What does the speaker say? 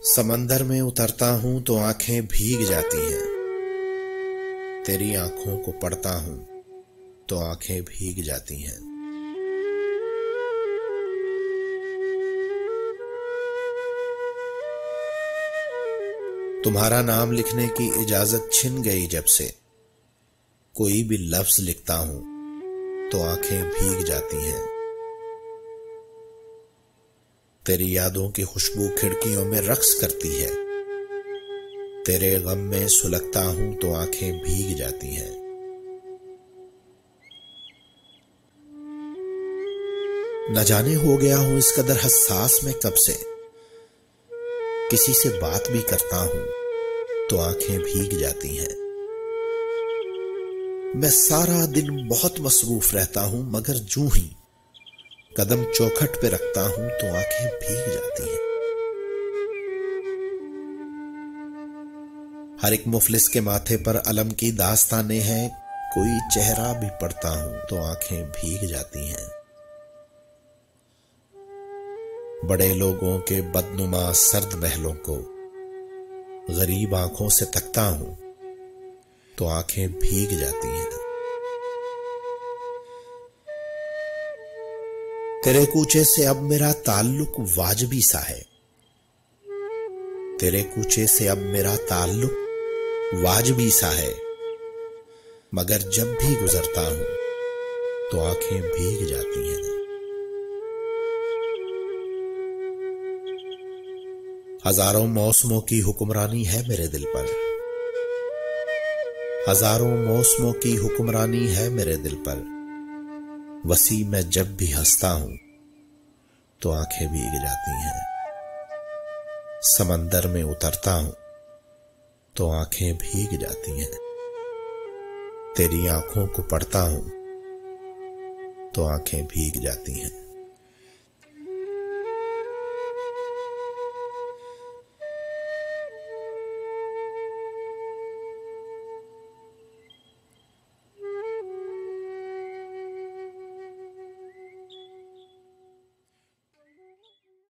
समंदर में उतरता हूं तो आंखें भीग जाती हैं। तेरी आंखों को पढ़ता हूं तो आंखें भीग जाती हैं। तुम्हारा नाम लिखने की इजाजत छिन गई जब से। कोई भी लफ्ज लिखता हूं तो आंखें भीग जाती हैं। तेरी यादों की खुशबू खिड़कियों में रक्स करती है। तेरे गम में सुलगता हूं तो आंखें भीग जाती हैं। न जाने हो गया हूं इस कदर हसास में कब से। किसी से बात भी करता हूं तो आंखें भीग जाती हैं। मैं सारा दिन बहुत मसरूफ रहता हूं, मगर जूं ही कदम चौखट पे रखता हूं तो आंखें भीग जाती हैं। हर एक मुफलिस के माथे पर अलम की दास्तानें हैं। कोई चेहरा भी पढ़ता हूं तो आंखें भीग जाती हैं। बड़े लोगों के बदनुमा सर्द महलों को गरीब आंखों से तकता हूं तो आंखें भीग जाती हैं। तेरे कूचे से अब मेरा ताल्लुक वाजिबी सा है। तेरे कूचे से अब मेरा ताल्लुक वाजिबी सा है, मगर जब भी गुजरता हूं तो आंखें भीग जाती हैं। हजारों मौसमों की हुक्मरानी है मेरे दिल पर। हजारों मौसमों की हुक्मरानी है मेरे दिल पर। वसी मैं जब भी हंसता हूं तो आंखें भीग जाती हैं। समंदर में उतरता हूं तो आंखें भीग जाती हैं। तेरी आंखों को पढ़ता हूं तो आंखें भीग जाती हैं।